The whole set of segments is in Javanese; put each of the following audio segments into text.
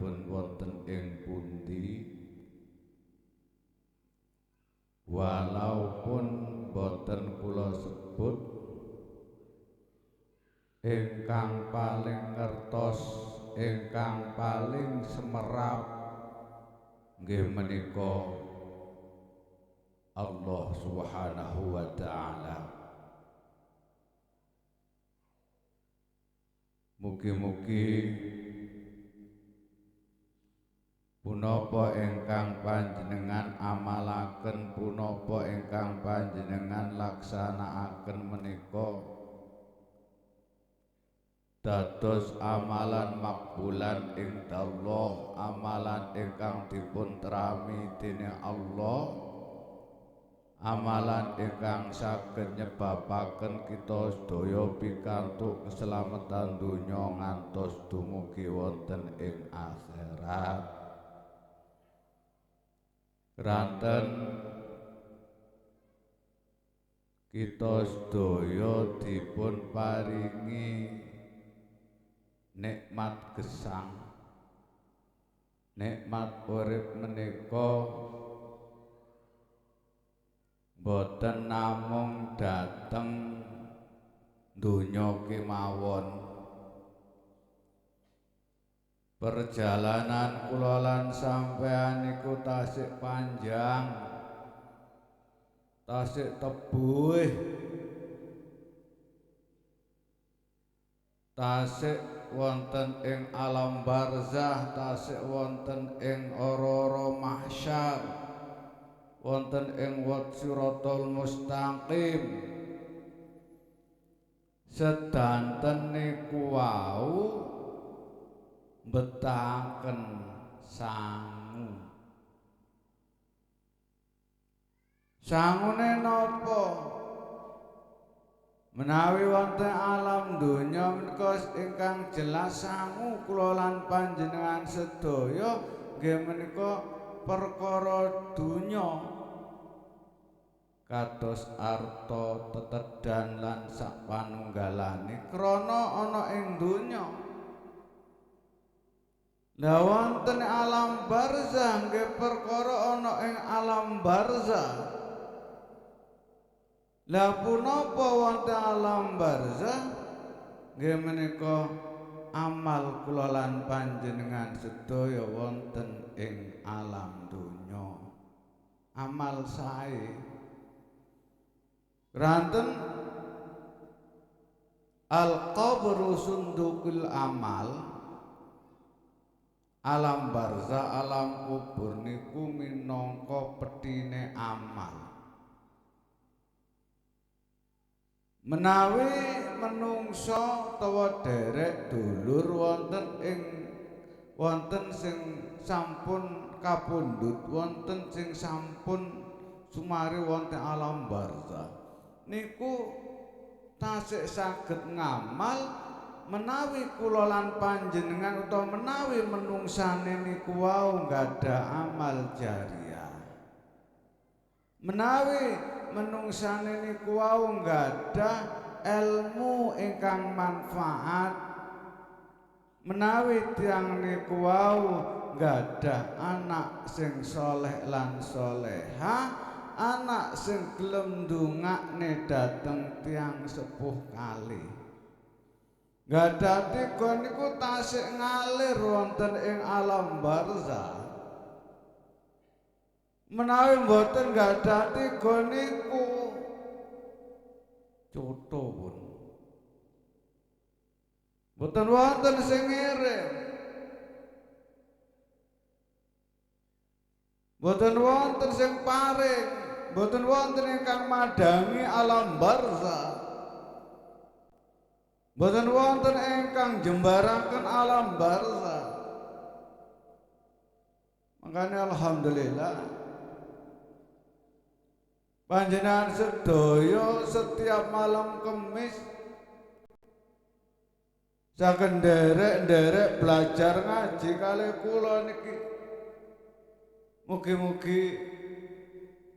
pun wonten ing pundi, walaupun boten kula sebut ingkang paling ngertos, ingkang paling semerap nggih menika Allah Subhanahu wa taala. Mugi-mugi punapa ingkang panjenengan amalaken, punapa ingkang panjenengan laksanakaken menika dados amalan makbulan ing Allah, amalan ingkang dipun terami dening Allah, amalan ingkang saged nyebabaken kita sedaya pikantuk keselamatan donya ngantos dumugi wonten ing akhirat. Ranten kita sedaya dipun paringi nikmat gesang, nikmat urip menika boten namung dateng donya kemawon. Perjalanan kula lan sampeyan niku tasik panjang, tasik tebuh, tasik wonten ing alam barzah, tasik wonten ing ora-ora mahsyar, wonten ing wat siratal mustaqim. Sedanten niku wau betahaken sangu. Sangune napa? Menawi wonten alam donya menika ingkang jelas sangu kula lan panjenengan sedaya nggih menika perkara donya kados arta, tetedan lan sapanunggalane krana ana ing donya. Lah wonten alam barzah nggih perkara ana ing alam barzah. Lah punapa wonten alam barzah nggih menika amal kula lan panjenengan sedaya wonten ing alam donya. Amal sae ranten al-qabru sundukul amal. Alam barzah, alam kubur niku minangka petine amal. Menawi menungsa utawa derek dulur wonten sing sampun kapundhut, wonten sing sampun sumari wonten alam barzah niku tasik saged ngamal. Menawi kula lan panjenengan utawa menawi menungsane niku wau nggadah amal jariah, menawi menungsane niku wau nggadah ilmu ingkang manfaat, menawi tiyang niku wau nggadah anak sing saleh lan salehah, anak sing gelem ndongakne dhateng tiyang sepuh kalih, gadhah tiga niku tasik ngalir wonten ing alam barzah. Menawi mboten gadhah tiga niku cotho pun mboten wonten sing ngirim, mboten wonten sing paring, mboten wonten ingkang madangi alam barzah, mboten wonten ingkang jembaraken alam barzah. Makanya alhamdulillah panjenengan sedaya setiap malam Kemis saged nderek belajar ngaji kalih kula niki. Mugi-mugi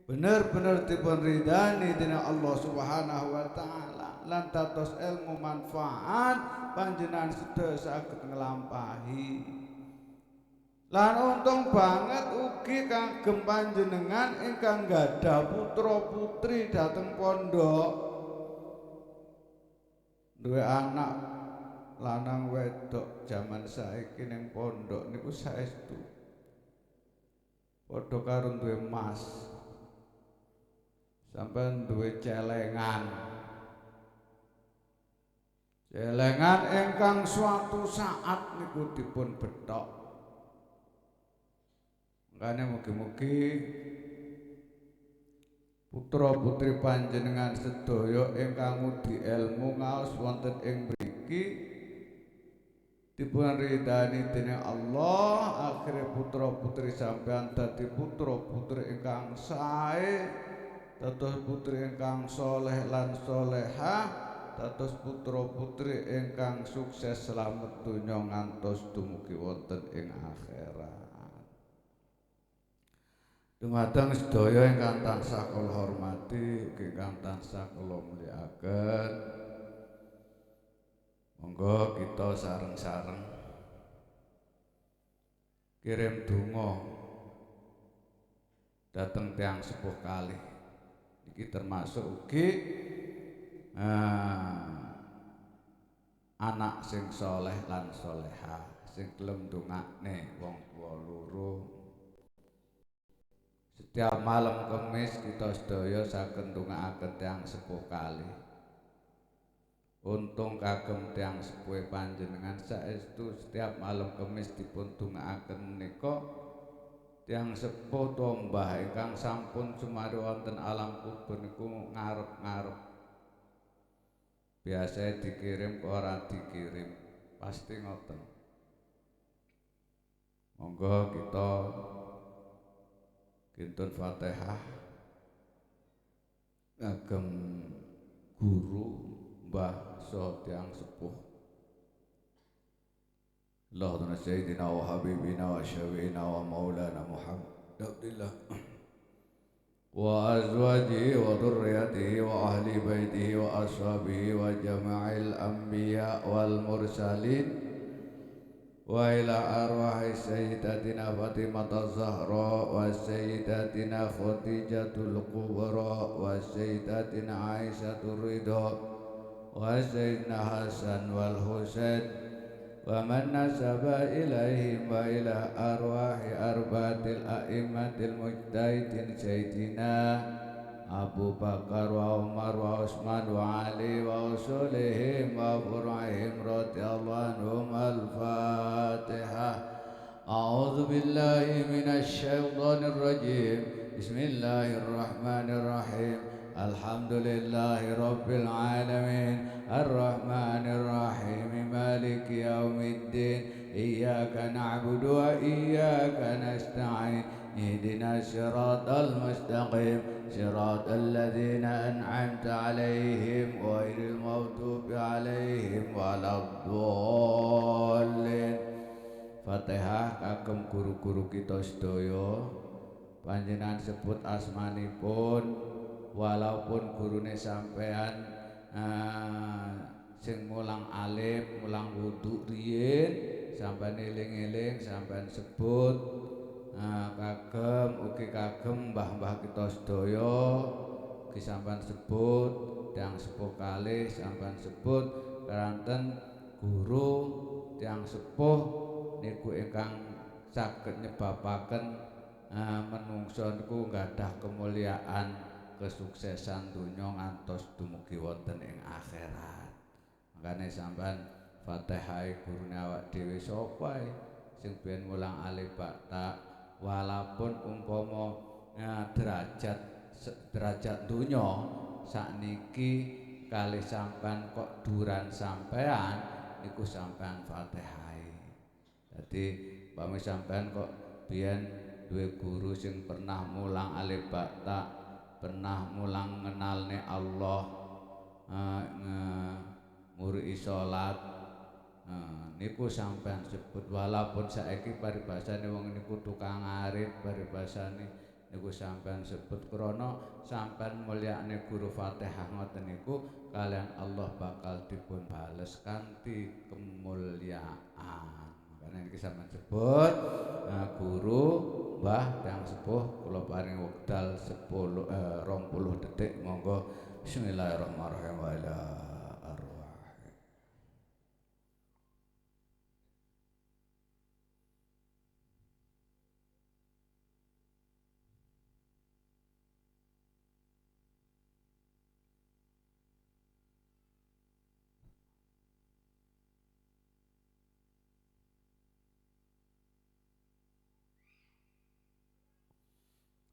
bener-bener dipun ridani dening Allah Subhanahu wa taala lan dados ilmu manfaat panjenengan sedaya saged nglampahi Lan untung banget ugi kagem panjenengan ingkang gadhah putra putri dhateng pondok. Duwe anak lanang wedok jaman saiki ning pondok niku saestu padha karo duwe emas. Sampeyan duwe celengan. Celengan ingkang suatu saat niku dipun bethok. Makanya mugi-mugi putra putri panjenengan sedaya ingkang ngudi ilmu ngaos wonten ing mriki dipun ridani dening Allah, akhire putra putri sampeyan dadi putra putri ingkang sae, dados putri ingkang soleh lan solehah, dados putra putri ingkang sukses slamet donya ngantos dumugi wonten ing akhirat. Dumateng sedaya ingkang tansah kula hormati, ingkang tansah kula mulyakaken. Monggo kita sareng-sareng kirim donga dhateng tiyang sepuh kalih. Iki termasuk ugi anak sing soleh lan solehah sing gelem ndongakne wong tuwa loro. Setiap malam Kemis kita sedaya saged ndongaaken tiyang sepuh kalih. Untung kagem tiyang sepuh panjenengan saestu setiap malam Kemis dipun ndongaaken menika tiyang sepuh tombah ingkang sampun sumari wonten alam kubur niku ngarep-ngarep. Biasa dikirim kok ora dikirim, pasti ngoten. Monggo kita kintun Fatihah ngagem guru mbah saha tiyang sepuh. Allahumma sayyidina wa habibina wa syafiina wa maulana Muhammad Abdillah wa azwajihi wa dhurriyyatihi wa ahli baitihi wa ashabihi wa jama'il anbiya wal mursalin wa ila arwahi sayyidatina Fatimah az-Zahra wa sayyidatina Khadijatul Kubra wa sayyidatina Aisyah Ridha wa sayyidina Hasan wal Husain wa man nasaba ilaihim wa ila arwahi arbaatil a'immatil mujtahidin sayyidina Abu Bakar wa Umar wa Utsman wa Ali wa usulihim wa furu'ihim radhiyallahu anhum. Al-Fatihah. A'udzu billahi minasy syaithanir rajim. Bismillahirrahmanirrahim. Alhamdulillahi rabbil alamin. Arrahmanir rahim. Maliki yaumiddin. Iyyaka na'budu wa iyyaka nasta'in. اهدنا الصراط المستقيم صراط الذين أنعمت عليهم غير المغضوب عليهم ولا الضالين. Fatihah kagem guru-guru kita sedaya. Panjenengan sebut asmanipun walaupun gurune sampean sing mulang alif, mulang wudu riyin, sampean eling-eling, sampean sebut. Kagem mbah-mbah kita sedaya ugi sampean sebut, tiyang sepuh kalih sampean sebut keranten guru tiyang sepuh niku ingkang saged nyebabaken menungso niku nggadhah kemuliaan kesuksesan donya ngantos dumugi wonten ing akhirat. Makane sampean Fatihah gurune awak dhewe sapa sing ben mulang alif ba ta. Walaupun umpama derajat dunya sakniki kalih sampean kok duran sampean niku sampean Fatihah. Dadi pamit sampean kok biyen duwe guru sing pernah mulang alif ba ta, pernah mulang ngenalne Allah, nguri salat. Niku sampean sebut walaupun saiki paribasane wong niku tukang arit, paribasane niku sampean sebut krana sampean mulyakne guru Fatihah ngoten niku kalian Allah bakal dipun bales kanthi kemuliaan. Makane niki sampean sebut guru Mbah Tiang Sepuh kula paring wekdal 20 detik monggo bismillahirrahmanirrahim wa ala arwah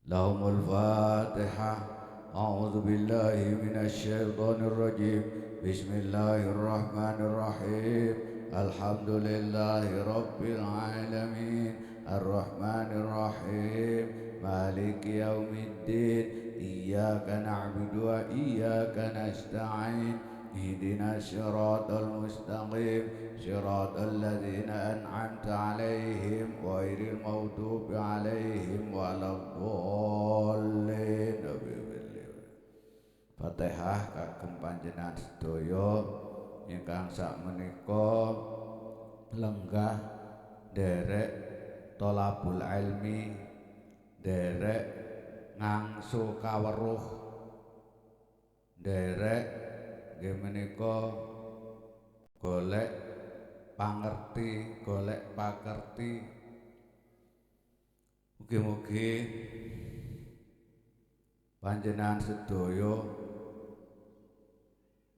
lahumul fatihah. A'udzu billahi minasyaitonir rajim. Bismillahirrahmanirrahim. Alhamdulillahi rabbil alamin. Arrahmanir rahim. Maliki yaumiddin. Iyyaka na'budu wa iyyaka nasta'in. Ihdina siratal mustaqim. صراط الذين أنعمت عليهم غير المغضوب عليهم ولا الضالين. Fatihah kagem panjenengan sedaya ingkang sakmenika lenggah derek thalabul ilmi, derek ngangsu kaweruh, derek nggih menika golek pangerti, golek pakerti. Mugi-mugi panjenengan sedaya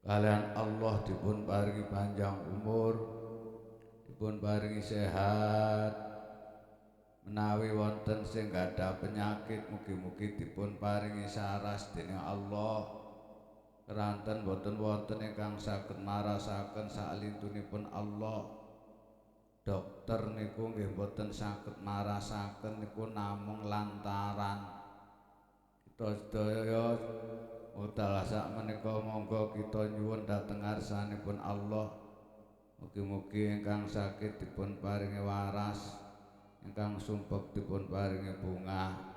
kalian Allah dipun paringi panjang umur, dipun paringi sehat, menawi wonten sing gadah penyakit mugi-mugi dipun paringi saras dening Allah. Keranten boten wonten ingkang saged marasaken salintunipun Allah. Dokter niku nggih boten saged marasaken niku namung lantaran kita sedaya wekdal sakmenika monggo kita nyuwun dhateng ngarsanipun Allah. Mugi-mugi ingkang sakit dipun paringi waras, ingkang sumpek dipun paringi bungah.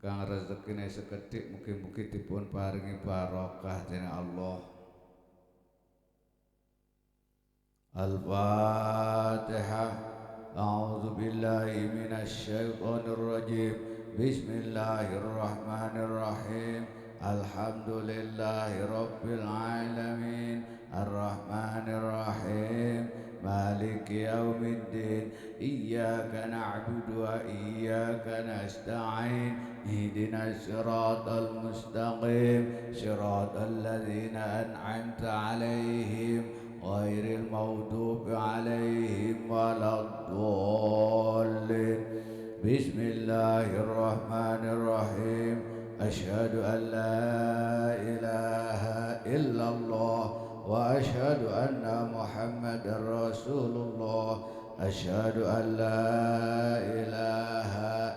Kang rezekine sekedhik mugi-mugi dipun paringi barokah dening Allah. Al-Fatihah. A'udzu billahi minasy syaithanir rajim. Bismillahirrahmanirrahim. Alhamdulillahi rabbil alamin. Ar-Rahmanir Rahim. Maliki yaumiddin. Iyyaka na'budu wa iyyaka nasta'in. اهدنا الصراط المستقيم صراط الذين أنعمت عليهم غير المغضوب عليهم ولا الضالين. بسم الله الرحمن الرحيم. أشهد أن لا إله إلا الله وأشهد أن محمدا رسول الله. أشهد أن لا إله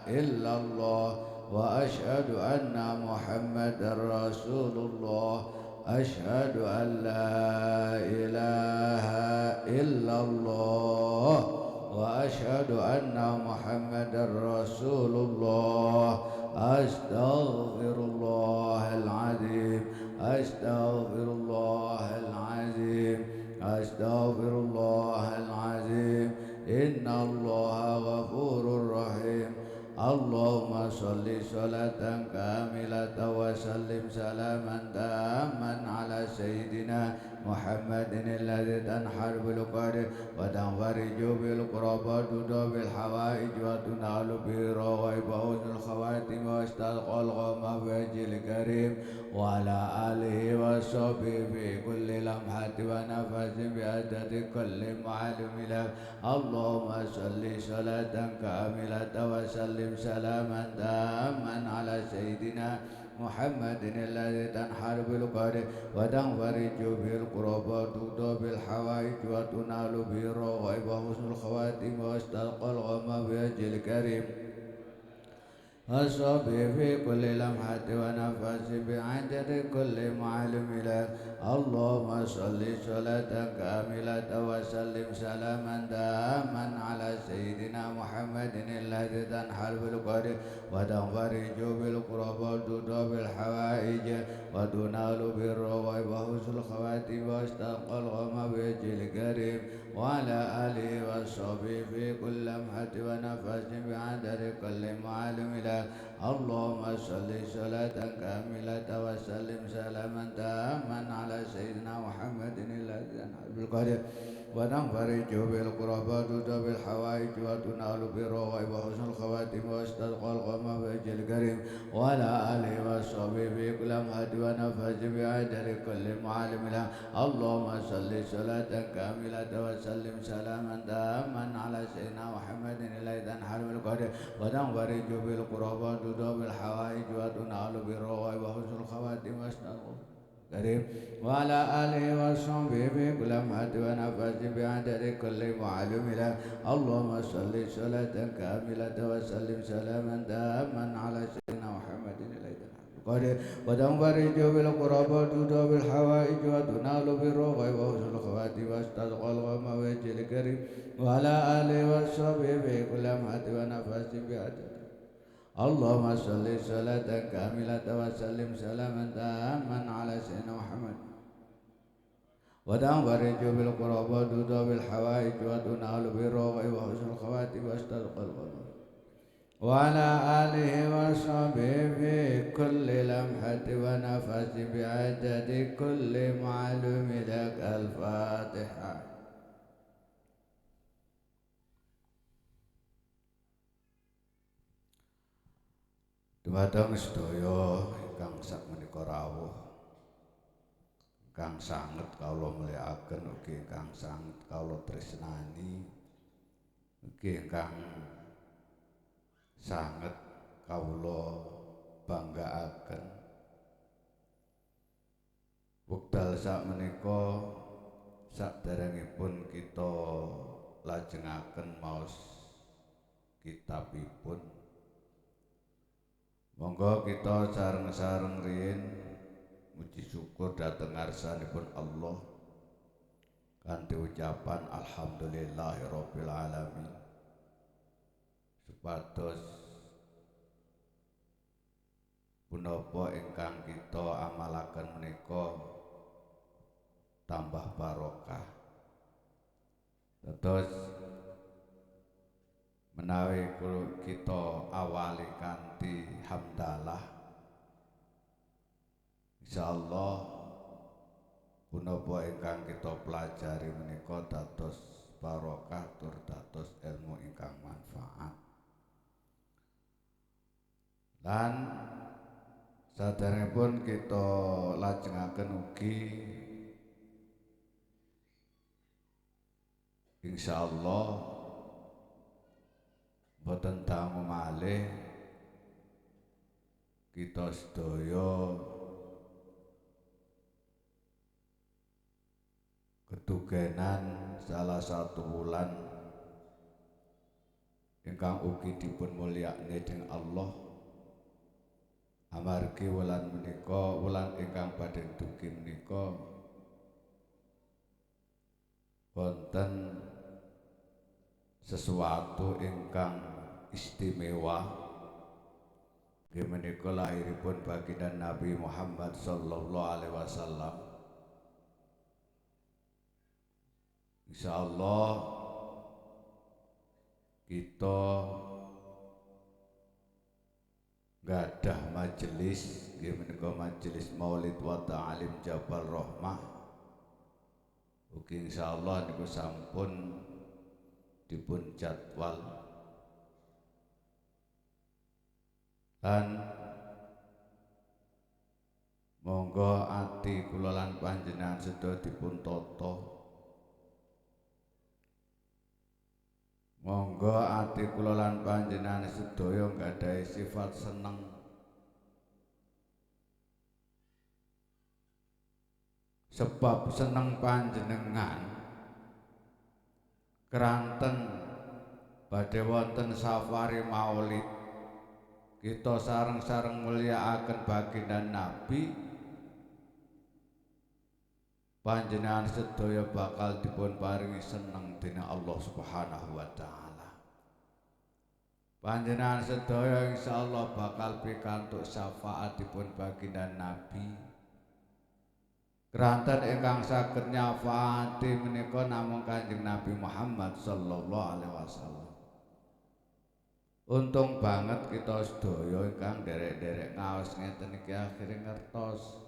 إلا الله وأشهد أن محمدا رسول الله. أشهد أن لا إله إلا الله وأشهد أن محمدا رسول الله. أستغفر الله العظيم. أستغفر الله العظيم. أستغفر الله العظيم. إن الله غفور رحيم. اللهم صل صلاة كاملة وسلم سلاما تاما على سيدنا محمد الذي تنحل بالقدر وتنفرج بالقربات بالحوائج وتنال به رغائب حسن الخواتم واستلقى الغم بوجه الكريم وعلى آله وصحبه في كل لمحة ونفس بعدد كل معلوم له. اللهم صل صلاة كاملة وسلم سلاما تاما على سيدنا محمد الذي تنحل بالقدر وتنفرج به الكربات بالحوائج وتنال به الرغائب وحسن الخواتم واستلقى الغم بوجه الكريم وصحبه في كل لمحة ونفس بعدد كل معلوم له. اللهم صل صلاة كاملة وسلم سلاما تاما على سيدنا محمد محمد الذي تنحل بالقدر وتنفرج بالقربات بالحوائج وتنال بالرغب وحسن الخواتم واستلقى الغم بوجه الكريم وعلى آله وصحبه في كل لمحة ونفس بعدد كل معلوم لك اللهم صل صلاة كاملة وسلم سلاما تاما على سيدنا محمد الذي تنحل بالقدر وننفرج بالقربات بالحوائج وتنال بالرغب وحسن الخواتم واستلقى الغم بوجه الكريم وعلى آله وصحبه في كل لمحة ونفس بعدد كل معلم له اللهم صل صلاة كاملة وسلم سلاما تاما على سيدنا محمد الذي تنحل بالقدر وننفرج بالقربات بالحوائج وتنال بالرغب وحسن الخواتم واستلقى كريم وعلى آله وصحبه في كل لمحة ونفس بعدد كل معلوم له اللهم صل صلاة كاملة وسلم سلاما تاما على سيدنا محمد الذي وتنفرج بالقربات بالحوائج وتنال بالرغب وحسن الخواتم واستلقى الغم وجه الكريم وعلى آله وصحبه في كل لمحة ونفس بعدد اللهم صل صلاة كاملة وسلم سلاما تاما على سيدنا محمد وتنفرج بالقربات بالحوائج وتنال بالرغب وحسن الخواتم واستلقى الغم وعلى آله وصحبه في كل لمحة ونفس بعدد كل معلوم لك الفاتحة. Dumateng sedaya ingkang sakmenika rawuh ingkang sanget kawula mulyakaken ugi ingkang sanget kawula tresnani ugi ingkang sanget kawula banggaaken wekdal sakmenika saderengipun kita lajengaken maos kitabipun monggo kita sareng-sareng riyin muji syukur dhateng ngarsanipun Allah kanthi ucapan alhamdulillahirabbil alamin supados punapa ingkang kita amalaken menika tambah barokah dados menawi kita awali kanthi hamdalah insyaallah punapa ingkang kita pelajari menika dados barokah tur dados ilmu ingkang manfaat lan saderengipun kita lajengaken ugi insyaallah boten dangu malih kita sedaya ketugenan salah satu wulan ingkang ugi dipun mulyakne dening Allah amargi wulan menika wulan ingkang badhe dugi menika wonten sesuatu ingkang istimewa nggih menika lahiripun baginda Nabi Muhammad sallallahu alaihi wasallam. Insyaallah kita gadah majelis nggih menika majelis Maulid wa Ta'alim Jabal Rahmah. Ugi insyaallah niku sampun dipun jadwal lan monggo ati kula lan panjenengan sedaya dipun tata monggo ati kula lan panjenengan sedaya nggadahi sifat seneng sebab seneng panjenengan keranten badhe wonten safari maulid kita sareng-sareng mulyakaken baginda Nabi panjenengan sedaya bakal dipun paringi seneng dening Allah Subhanahu wa taala. panjenengan sedaya insyaallah bakal pikantuk syafaatipun baginda Nabi. Keranten ingkang saged nyafaati menika namung Kanjeng Nabi Muhammad sallallahu alaihi wasallam. Untung banget kita sedaya ingkang derek-derek ngaos ngeten iki akhire ngertos.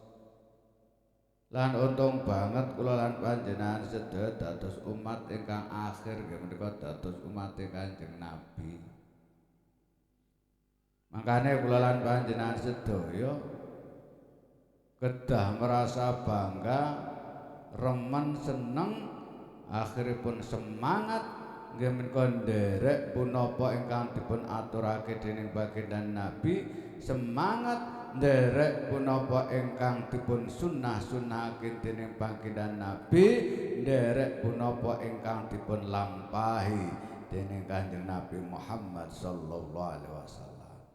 Lan untung banget kula lan panjenengan sedaya dados umat ingkang akhir nggih menika dados umat Kanjeng Nabi. Makane kula lan panjenengan sedaya kedah merasa bangga, remen, seneng, akhiripun semangat nggih menika nderek punapa ingkang dipun aturake dening baginda Nabi, semangat nderek punapa ingkang dipun sunnah-sunnahake dening baginda Nabi, nderek punapa ingkang dipun lampahi dening Kanjeng Nabi Muhammad sallallahu alaihi wasallam.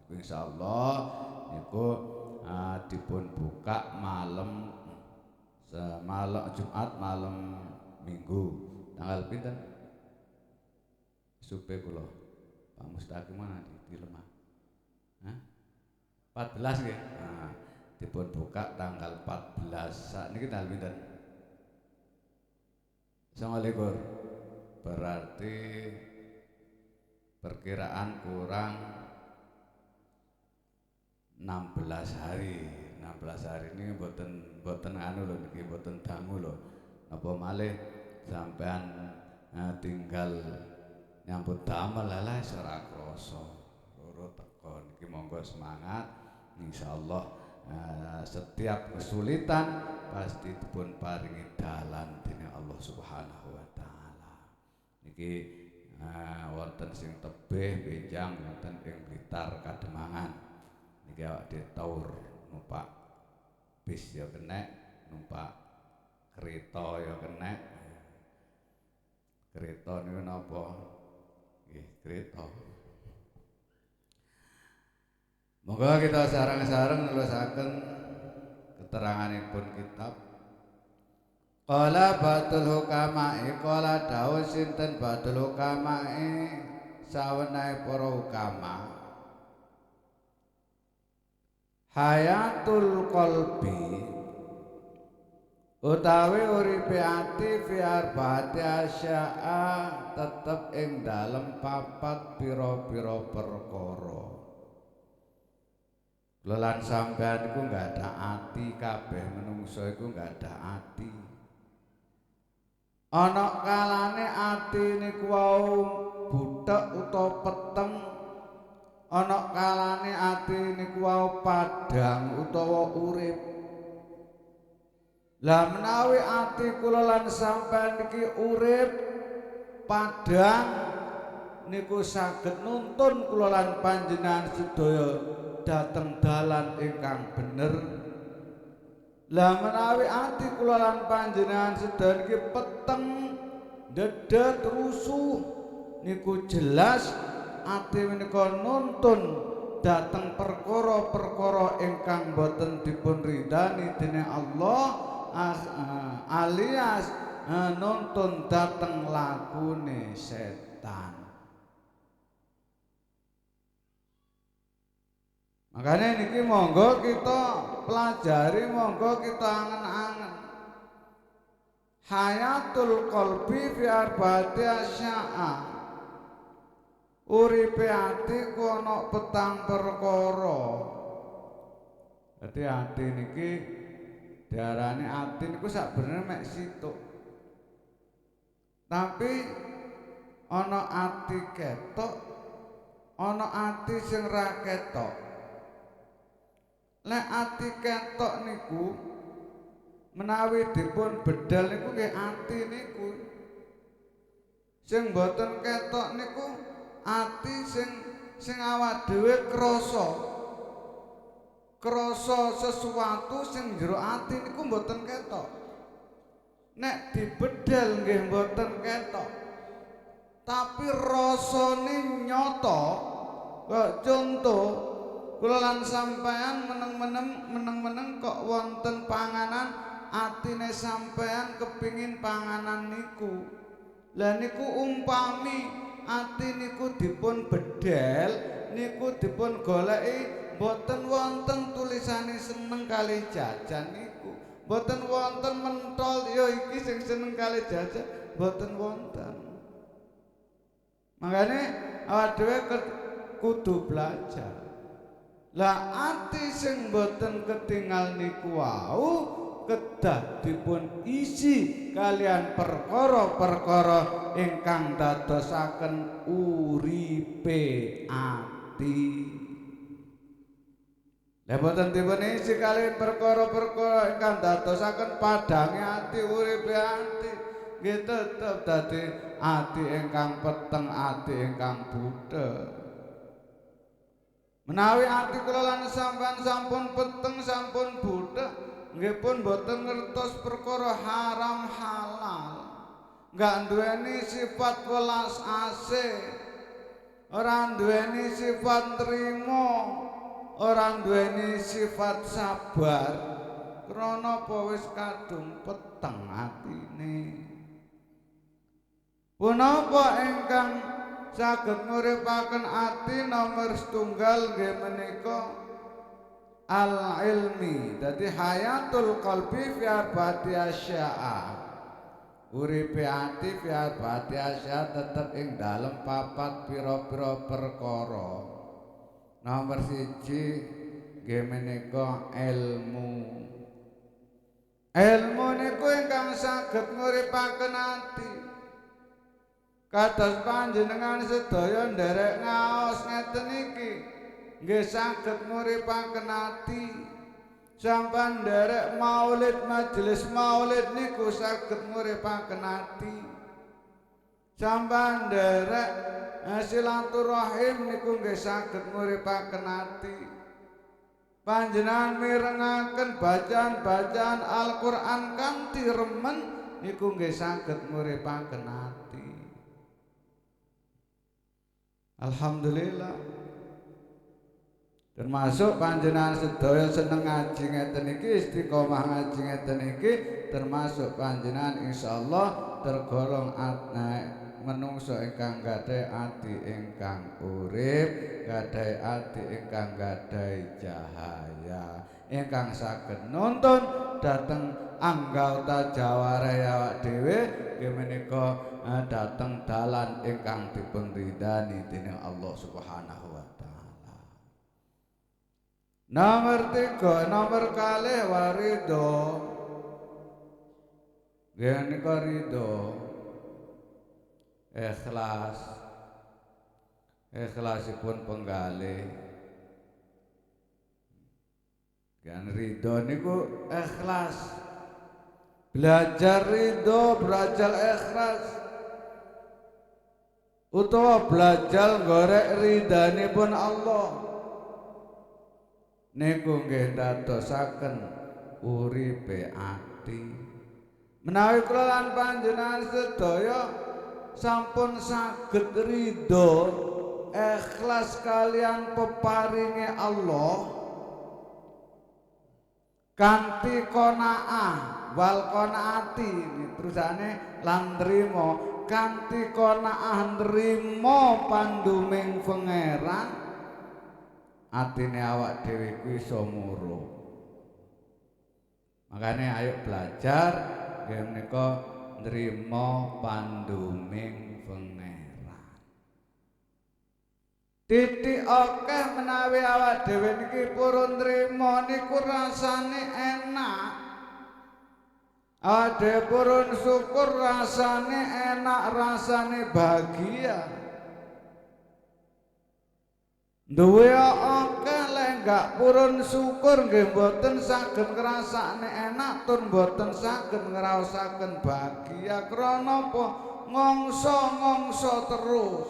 Insyaallah niku dipun buka malam Jumat malam Minggu tanggal pinten? Supe kula Pak Mustaqim mana di lemah. 14 nggih. Nah, dipun buka tanggal 14. Sakniki tanggal pinten? 29. Berarti perkiraan kurang 16 hari. 16 hari ini boten anu lho niki boten dangu lho. Napa malih sampean tinggal nyambut damel lah ora krasa. Loro teko niki monggo semangat insyaallah setiap kesulitan pasti dipun paringi dalan dening Allah Subhanahu wa taala. Niki wonten sing tebih benjang wonten ing Blitar Kademangan. Niki awak ditaur numpak bis ya kenek, numpak kereta ya kenek. Kereta niku napa? Nggih, kereta. Moga kita sareng-sareng nerusaken keteranganipun kitab. Qala batul hukama'i, qala dawuh sinten batul hukama'i sawenae para hukama. Hayatul qalbi utawi uripe ati fi arba'ati asya'a tetep ing dalem papat pira-pira perkara. Lelan sampean iku enggak ada ati, kabeh menungso iku enggak ada ati. Ana kalane ati niku wau butek utawa peteng. Ana kalane ati niku wau padhang utawa urip. Lah menawi ati kula lan sampean iki urip padhang niku saged nuntun kula lan panjenengan sedaya dhateng dalan ingkang bener. Lah menawi ati kula lan panjenengan sedaya iki peteng dedet rusuh niku jelas ati menika nuntun dhateng perkara-perkara ingkang boten dipun ridani dening Allah alias nuntun dhateng lakune setan. Makanya niki monggo kita pelajari, monggo kita angen-angen. Hayatul qalbi fi arba'ati asya'a. Uripe ati ku ana petang perkara. Dadi ati niki diarani ati niku sakbenere mek situk. Tapi ana ati ketok, ana ati sing ra ketok. Lek ati ketok niku menawi dipun bedal niku nggih ati niku. Sing boten ketok niku ati sing awak dhewe krasa sesuatu sing jero ati niku mboten ketok. Nek dibedal nggih mboten ketok. Tapi rasane nyata. Kok contoh kula lan sampean meneng-meneng kok wonten panganan atine sampean kepingin panganan niku. Lah niku umpami ati niku dipun bedel niku dipun goleki boten wonten tulisane seneng kali jajan niku. Boten wonten mentol ya iki sing seneng kali jajan, boten wonten. Makane awak dhewe kudu belajar. Lah ati sing boten ketingal niku wau kedah dipun isi kalian perkara-perkara ingkang dadosaken uripe ati. Lah boten dipun isi kalian perkara-perkara ingkang dadosaken padange ati uripe ati, nggih tetep dadi ati ingkang peteng, ati ingkang butek. Menawi ati kula lan sampean sampun peteng, sampun butek, nggih pun boten ngertos perkara haram halal. Enggak duweni sifat welas asih. Ora duweni sifat trima, ora duweni sifat sabar. Krana apa wis kadung peteng atine. Punapa ingkang saged nguripaken ati nomor setunggal nggih menika al ilmi. Dadi hayatul qalbi fi arba'ati asya'a. Uripe ati fi arba'ati asya'a tetep ing dalem papat pira-pira perkara. Nomor 1 nggih menika ilmu. Ilmu niku ingkang saged nguripaken ati. Kados panjenengan sedaya nderek ngaos ngeten iki nggih saged nguripaken ati. Sampeyan nderek maulid, majelis maulid niku saged nguripaken ati. Sampeyan nderek silaturahim niku nggih saged nguripaken ati. Panjenengan mirengaken bacaan-bacaan Al-Qur'an kanthi remen niku nggih saged nguripaken ati. Alhamdulillah. Termasuk panjenengan sedaya seneng ngaji ngeten iki, istiqomah ngaji ngeten iki, termasuk panjenengan insyaallah tergolong menungso ingkang gadhahi ati ingkang urip, gadhahi ati ingkang gadhahi cahaya, ingkang saged nuntun dhateng anggota jaware awak dhewe nggih menika dhateng dalan ingkang dipun ridani dening Allah Subhanahu wa taala. Nomor 3, nomor kalih warido. Nggih menika ridho. Ikhlas. Ikhlasipun penggalih. Kan ridho niku ikhlas. Belajar ridho, belajar ikhlas. Utawa belajar gorek ridhanipun Allah. Niku nggih dadosaken uripe ati. Menawi kula lan panjenengan sedaya sampun saged ridho, ikhlas kalian peparinge Allah kanthi qanaah wal qanaati, terusane lan nrimo kanthi qanaah nrimo panduming pangeran, atine awak dhewe kuwi iso murub. Makane ayo belajar nggih menika nrimo panduming pangeran. Titik akeh menawi awak dhewe niki purun nrimo niku rasane enak. Awak dhewe purun syukur rasane enak, rasane bahagia. Duwe akeh lek gak purun syukur nggih mboten saged ngrasakne enak tur mboten saged ngraosaken bahagia. Krana apa? Ngongso-ngongso terus.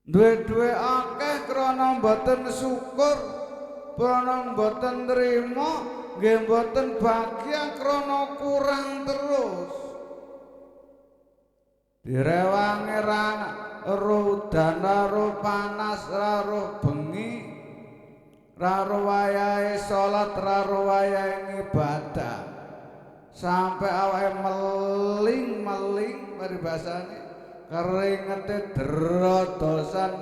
Duwe akeh krana mboten syukur, krana mboten nrimo, nggih mboten bahagia krana kurang terus. Direwangi roh udan, roh panas, roh bengi, roh wayahe salat, roh wayahe ibadah, sampai awake meling-meling paribasane keringete drodosan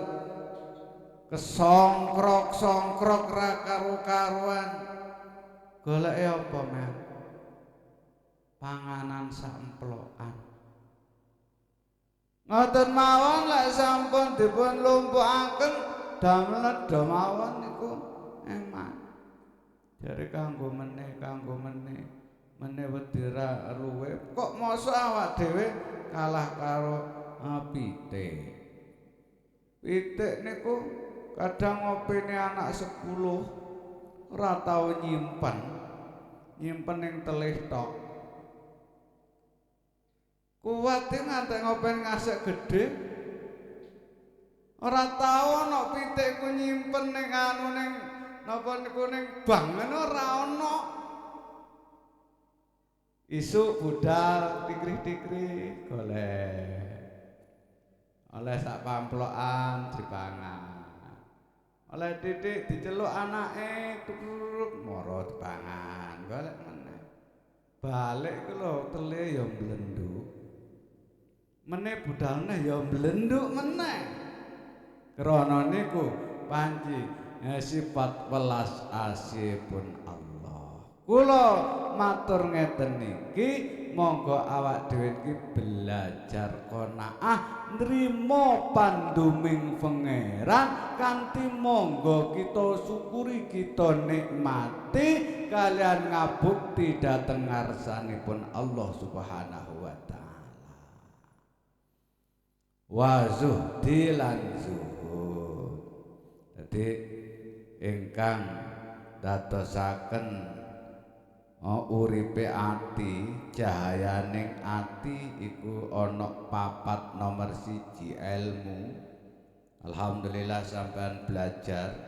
kesongkrok-songkrok ra karu-karuan. Goleke apa, men? Panganan samplokan. Ngoten mawon lek sampun dipun lumpuhaken damel nedha mawon niku eman. Jare kanggo meneh wedi ra ruwe. Kok mosok awak dhewe kalah karo pitik. Pitik niku kadang ngopene anak 10 ora tau nyimpen ning telih tok. Kuwate ngantek ngopen ngasek gedhe. Ora tau ana pitik ku nyimpen ning anu ning napa niku ning bank ora ana. Isuk budal tikrih-tikrih golek. Oleh sak pamplokan dipangan. Oleh titik diceluk anake tukruk mara dipangan. Golek meneh. Balik ku lho tele ya mlenduk. Meneh budalne ya mlenduk meneh. Krana niku panci sifat welas asihipun Allah. Kula matur ngeten niki monggo awak dhewe iki belajar qanaah nrimo panduming pangeran kanthi monggo kita syukuri kita nikmati kalian ngabukti dhateng ngarsanipun Allah Subhanahu wa taala. Wa zuhdi lan zuhud. Dadi ingkang dadosaken uripe ati, cahayaning ati iku ana 4 nomor 1 ilmu. Alhamdulillah sampean belajar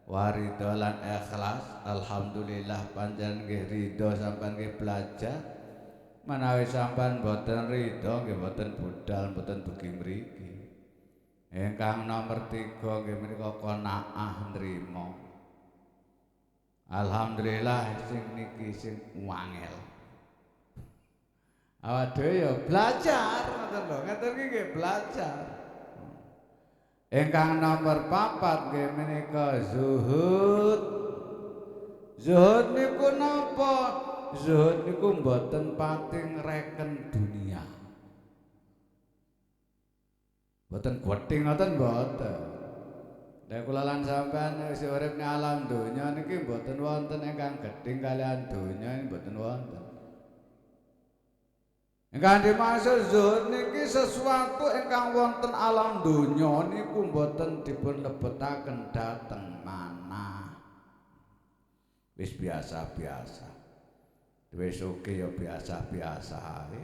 waridho lan ikhlas. Alhamdulillah panjenengan nggih ridho sampean nggih belajar. Menawi sampean boten ridho nggih boten budal boten dugi mriki. Ingkang nomor 3 nggih menika qanaah nrimo. Alhamdulillah sing niki sing wangel. Awak dhewe ya belajar ngoten lho, ngeten iki nggih belajar. Ingkang nomor 4 nggih menika zuhud. Zuhud niku napa? Zuhud niku mboten pati ngreken dunia. Mboten gething ngoten mboten. Lek kula lan sampean wis urip ning alam donya niki mboten wonten ingkang gedhing kalian donya mboten wonten. Ingkang dimaksud zuhud niki sesuatu ingkang wonten alam donya niku mboten dipun lebetaken dhateng manah. Wis biasa-biasa. Duwe sugih ya biasa-biasa ae.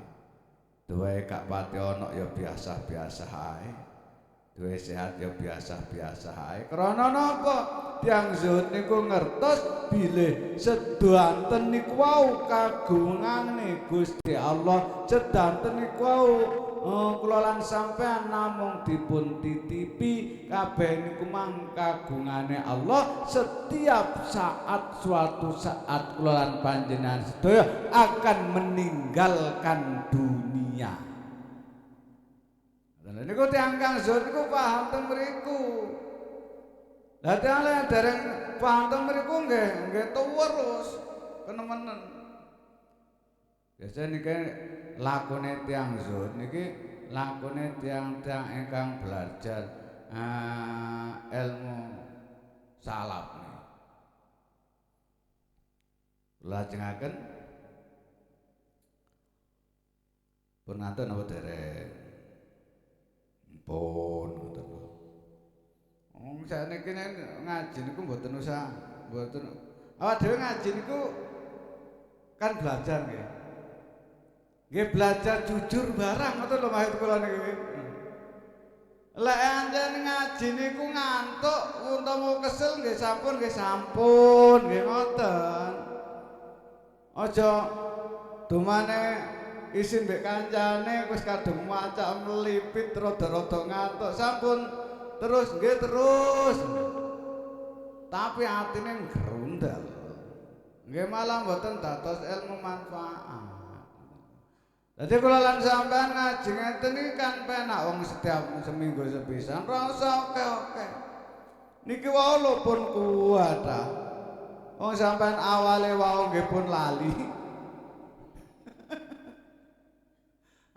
Duwe gak pati ana ya biasa-biasa ae. Duwe sehat ya biasa-biasa ae. Krana napa? Tiyang zuhud niku ngertos bilih sedanten niku wau kagungane Gusti Allah, sedanten niku wau kula lan sampean namung dipun titipi, kabeh niku mang kagungane Allah. Setiap saat suatu saat kula lan panjenengan sedaya akan meninggalkan dunia. Lha niku tiyang kang zuhud niku paham teng mriku. Lah tiyang dereng paham teng mriku nggih terus kenemenen. Biasane niki lakune tiyang zuhud niki lakune tiyang-tiyang ingkang belajar ilmu salaf niki. Lajengaken pun ngaten napa dereng? Pun ngoten lho. Wong sakniki ngaji niku mboten usah mboten. Awak dhewe ngaji niku kan belajar nggih. Nggih belajar jujur barang ngoten lho maksud kula niki. Lek anjen ngaji niku ngantuk utawa kesel nggih sampun nggih ngoten. Aja dumane isin mbek kancane wis kadung macak melipit rada-rada ngantuk sampun terus nggih terus. Tapi atine ngrundel. Nggih malah mboten dados ilmu manfaat. Dadi kula lan sampean ngaji ngeten iki kan penak wong setiap seminggu sepisan, ora usah oke-oke. Niki wau lho pun kuat ta. Wong sampean awale wau nggih pun lali.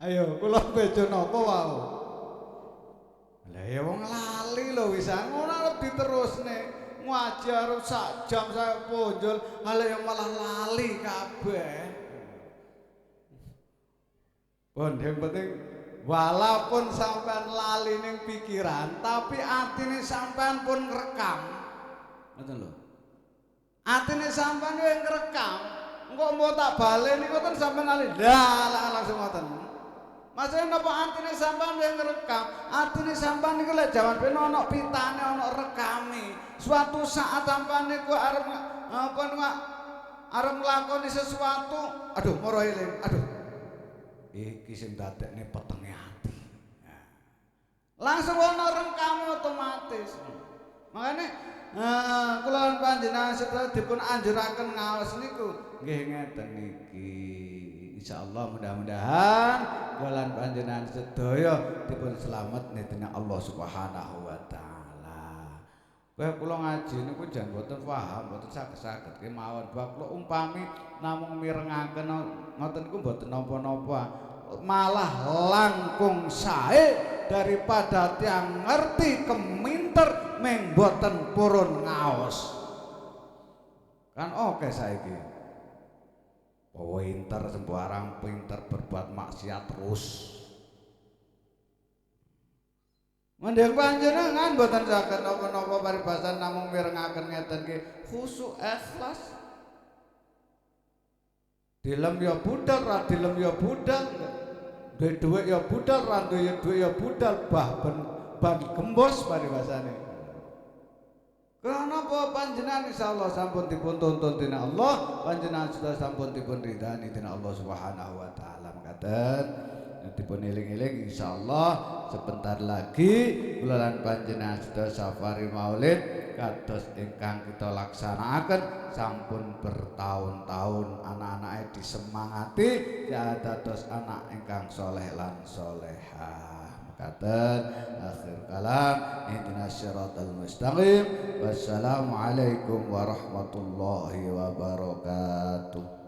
Ayo kula bejo napa wau? Lah ya wong lali lho wis ngono arep diterusne. Ngaji arep sak jam saya ponjol, ala yang malah lali kabeh. Pun yang penting walaupun sampean lali ning pikiran, tapi atine sampean pun rekam. Ngoten lho. Atine sampean yo ngrekam. Engko mau tak balen niku ten sampean lali. Lah langsung ngoten. Maksudnya napa atine sampean yo ngrekam? Atine sampean niku lek jaman ben ana pitane ana rekame. Suatu saat sampean niku arep apa arep nglakoni sesuatu, aduh moro eling, aduh iki sing dadekne petenge ati. Nah. Langsung ana rengkame otomatis. Makane kula panjenengan sedaya dipun anjuraken ngaos niku nggih ngeten niki. Insyaallah mudah-mudahan kula panjenengan sedaya dipun slamet nitine Allah Subhanahu wa taala. Kaya kula ngaji niku jan boten paham, boten saged-saged kemawon. Bab kula umpami namung mirengaken ngoten niku boten napa-napa. Malah langkung sae daripada tiang ngerti keminter meng boten purun ngaos. Kan oke saiki. Pinter sembarang pinter berbuat maksiat terus. Mending panjenengan boten saged napa-napa paribasan namung mirengaken ngeten ki khusyuk ikhlas. Dilem ya budal, ra dilem ya budal. Duwe dhuwit ya budal, ra duwe dhuwit ya budal, ban gembos paribasane. Karena apa panjenengan insyaallah sampun dipun tuntun dening Allah, panjenengan sudah sampun dipun ridani dening Allah Subhanahu wa taala. Mekaten dipun eling-eling insyaallah sebentar lagi kula lan panjenengan sudah safari Maulid kados ingkang kita laksanaken sampun bertahun-tahun anak-anake disemangati ya dados anak ingkang soleh lan solehah. Mekaten akhir kalam ihdinas siratal mustaqim. Wassalamualaikum warahmatullahi wabarakatuh.